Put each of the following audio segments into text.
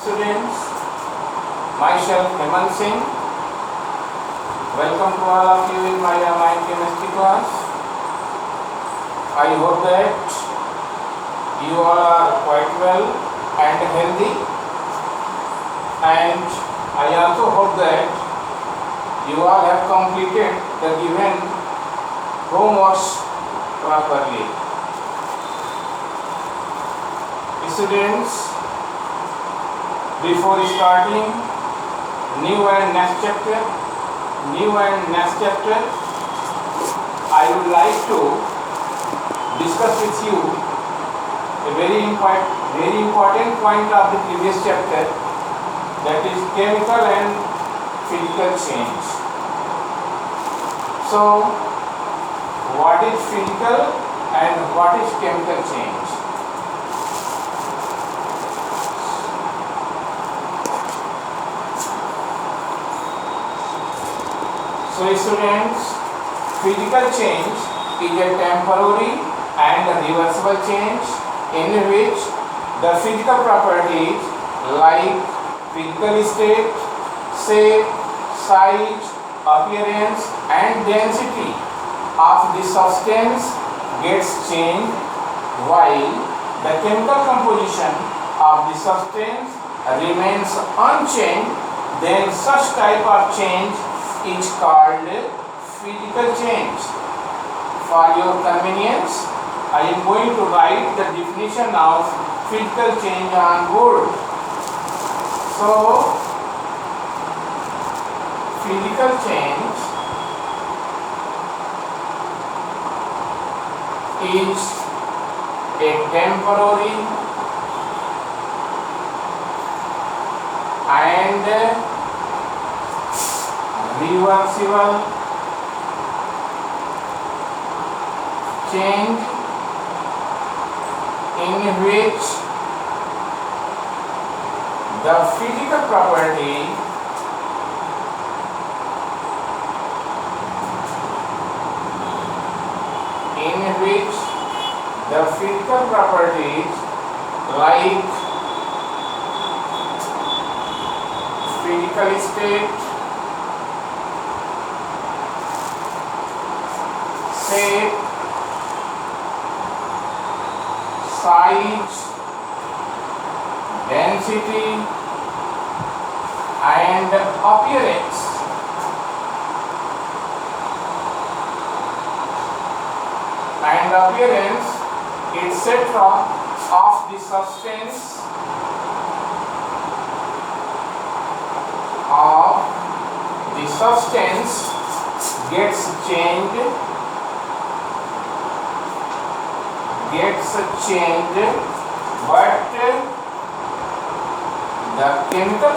Students, myself Hemant Singh. Welcome to all of you in my chemistry class. I hope that you all are quite well and healthy, and I also hope that you all have completed the given homeworks properly. Students, before starting new and next chapter, I would like to discuss with you a very important point of the previous chapter, that is chemical and physical change. So, what is physical and what is chemical change? So students, physical change is a temporary and reversible change in which the physical properties like physical state, shape, size, appearance and density of the substance gets changed, while the chemical composition of the substance remains unchanged. Then such type of change is called physical change. For your convenience, I am going to write the definition of physical change on board. So, physical change is a temporary and reversible change in which the physical property properties like physical state, shape, size, density and appearance etc. of the substance gets changed, but the chemical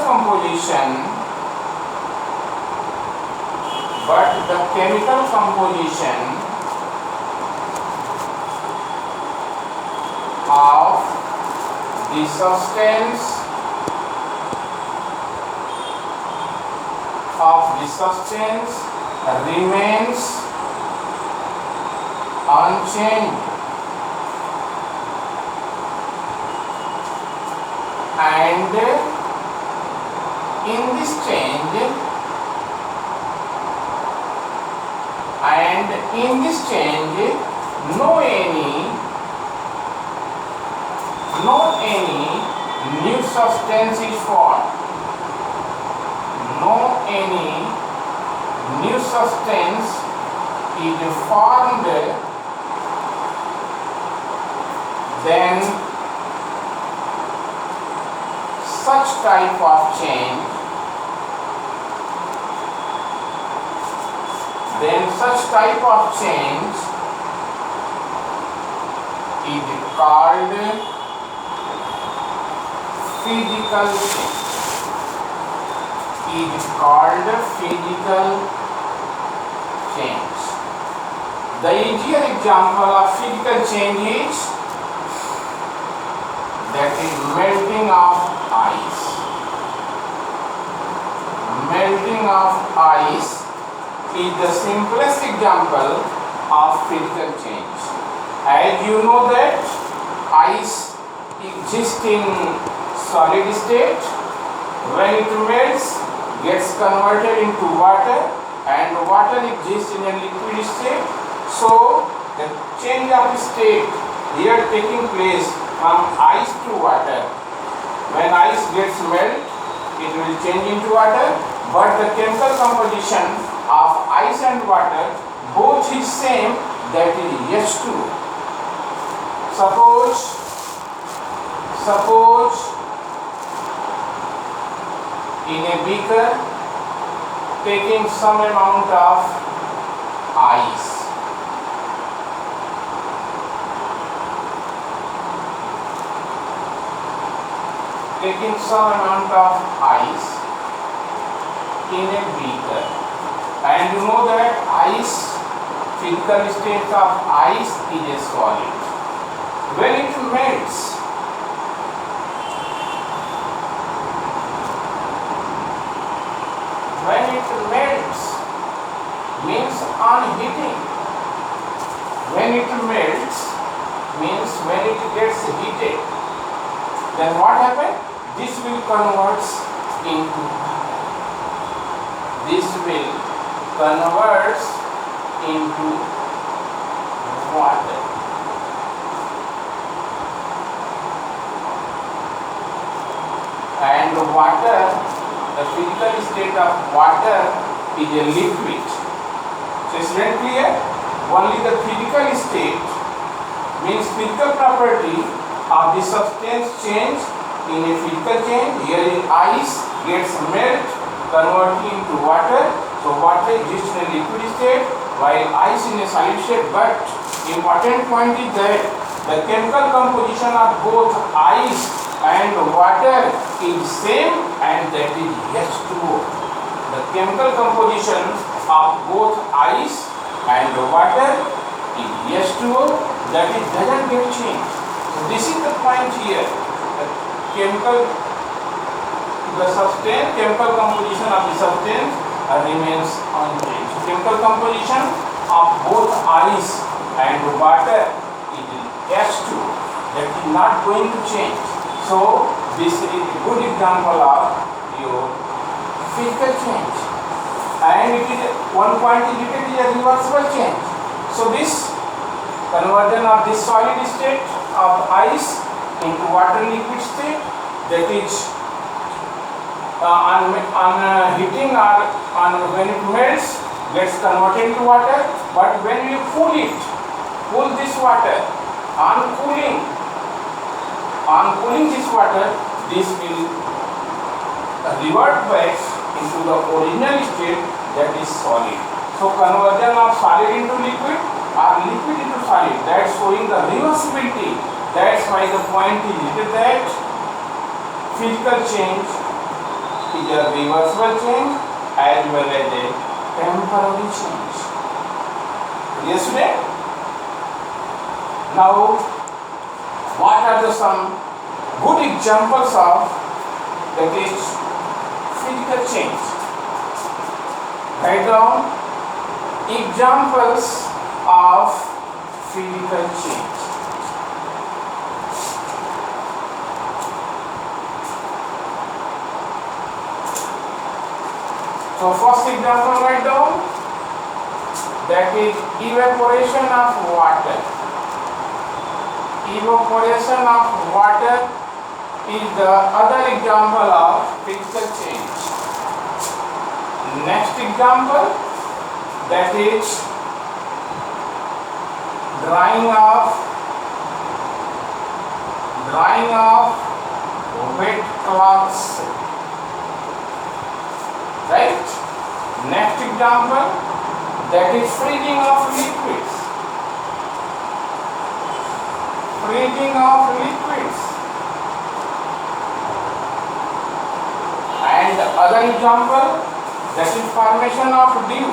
composition of the substance remains unchanged, and in this change no any new substance is formed. Then such type of change is called physical change. The easier example of physical change is that is melting of ice. Melting of ice is the simplest example of physical change. As you know that ice exists in solid state. When it melts, gets converted into water, and water exists in a liquid state. So the change of state here taking place from ice to water. When ice gets melted, it will change into water, but the chemical composition of ice and water both is same, that is H2O. Suppose in a beaker taking some amount of ice, in a beaker, and you know that ice, physical state of ice is a solid. When it melts, means on heating. When it melts means when it gets heated, then what happens? This will convert into water. And water, the physical state of water is a liquid. So is it clear? Only the physical state means physical property of the substance change in a physical change. Here is ice gets melt, converted into water. So water exists in a liquid state while ice in a solid state. But important point is that the chemical composition of both ice and water is same, and that is H2O. The chemical composition of both ice and water is H2O, that is doesn't get changed. So this is the point here. The chemical composition of the substance remains unchanged. Chemical composition of both ice and water is H2O, that is not going to change. So this is a good example of your physical change, and it is one point is it is a reversible change. So this conversion of this solid state of ice into water liquid state, that is on heating or on when it melts gets converted into water, but when you cool this water, on cooling this water, this will revert back into the original state, that is solid. So conversion of solid into liquid or liquid into solid, that is showing the reversibility. That is why the point is written that physical change is a reversible change as well as a temporary change. Yes, student? Now, what are some good examples of that is physical change? Write down examples of physical change. So first example write down, that is evaporation of water. Evaporation of water is the other example of physical change. Next example, that is drying of wet cloths. Right? Next example, that is freezing of liquids. And other example, that is formation of dew.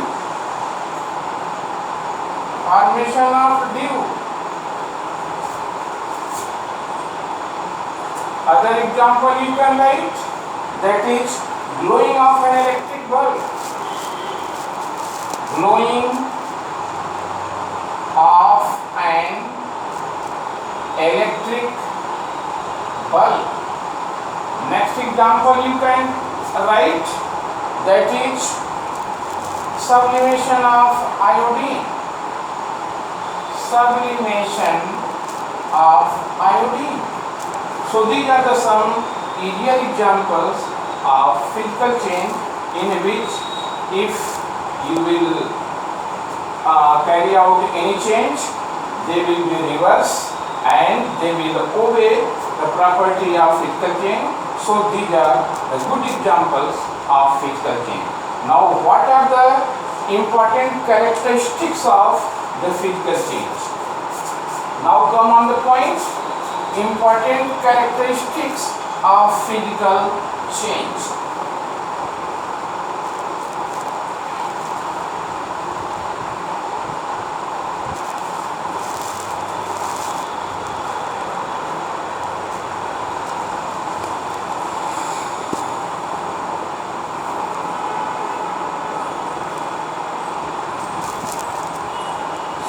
Other example you can write, that is glowing of an electric bulb. Glowing of an electric bulb. Next example you can write, that is sublimation of iodine. Sublimation of iodine. So these are the some ideal examples of physical change in which if you will carry out any change, they will be reverse and they will obey the property of physical change. So these are the good examples of physical change. Now what are the important characteristics of the physical change? Now come on the point. Important characteristics of physical change.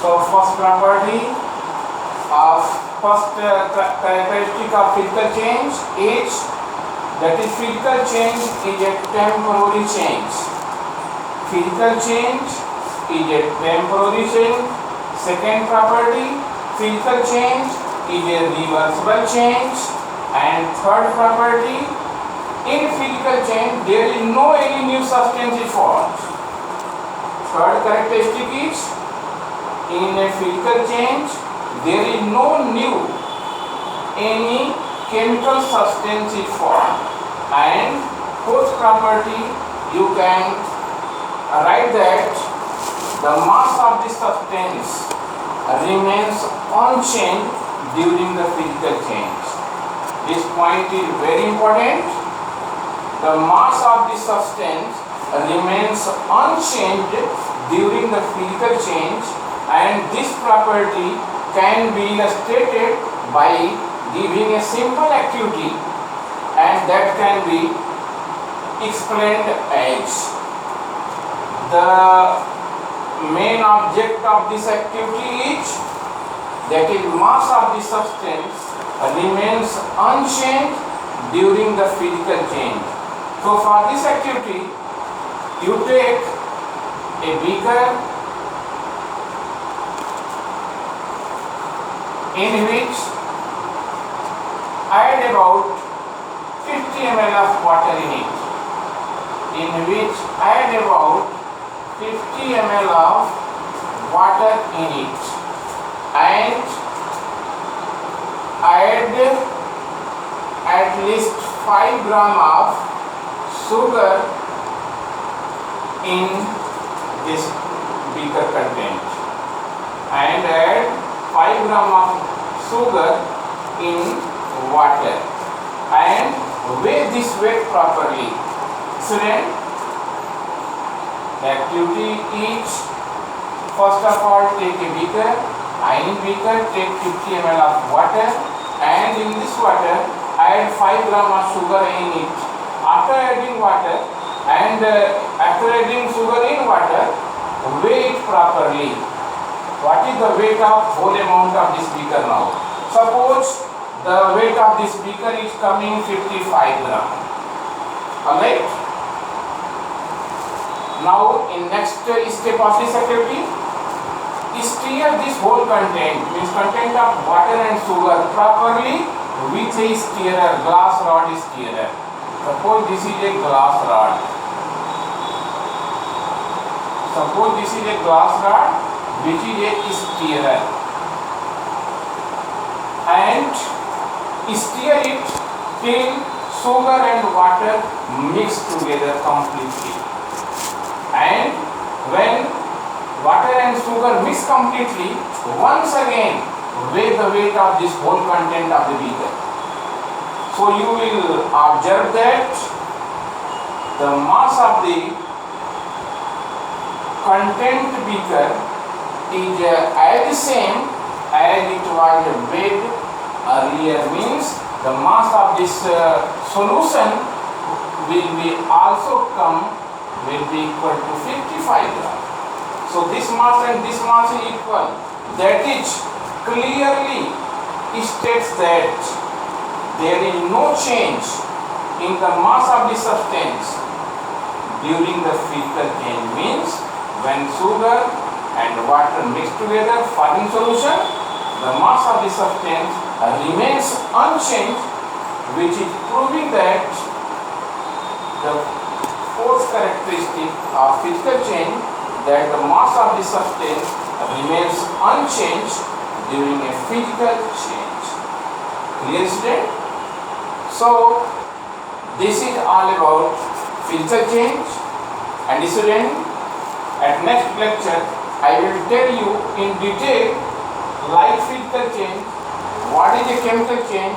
So first property of characteristic of physical change is that is physical change is a temporary change. Physical change is a temporary change. Second property, physical change is a reversible change. And third property, in physical change there is no any new substance is formed. Third characteristic is, in a physical change there is no new any chemical substance is formed. And fourth property, you can write that the mass of the substance remains unchanged during the physical change. This point is very important. The mass of the substance remains unchanged during the physical change, and this property can be illustrated by giving a simple activity, and that can be explained as the main object of this activity is that is mass of the substance remains unchanged during the physical change. So for this activity you take a beaker in which add about 50 ml of water in it. In which add about 50 ml of water in it and add at least 5 gram of sugar in this beaker content and add 5 gram of sugar in water and weigh this weight properly. Student, the activity is, first of all take a beaker, in beaker take 50 ml of water and in this water add 5 gram of sugar in it. After adding water and after adding sugar in water, weigh it properly. What is the weight of whole amount of this beaker now? Suppose the weight of this beaker is coming 55 gram. Alright? Now in next step of this activity, stir this whole content, means content of water and sugar properly with a stirrer, glass rod stirrer. Suppose this is a glass rod. Suppose this is a glass rod which is a stirrer, and stir it till sugar and water mix together completely. And when water and sugar mix completely, once again weigh the weight of this whole content of the beaker. So you will observe that the mass of the content beaker is as the same as it was weighed earlier, means the mass of this solution will be equal to 55 grams. So this mass and this mass is equal. That is clearly states that there is no change in the mass of the substance during the physical change means when sugar and water mix together forming solution, the mass of the substance remains unchanged, which is proving that the fourth characteristic of physical change, that the mass of the substance remains unchanged during a physical change. Clear, student? So this is all about physical change, and student, at next lecture I will tell you in detail like physical change, what is a chemical change,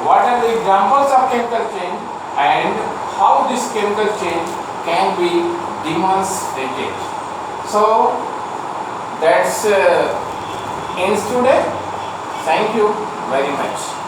what are the examples of chemical change, and how this chemical change can be demonstrated. So that's ends today. Thank you very much.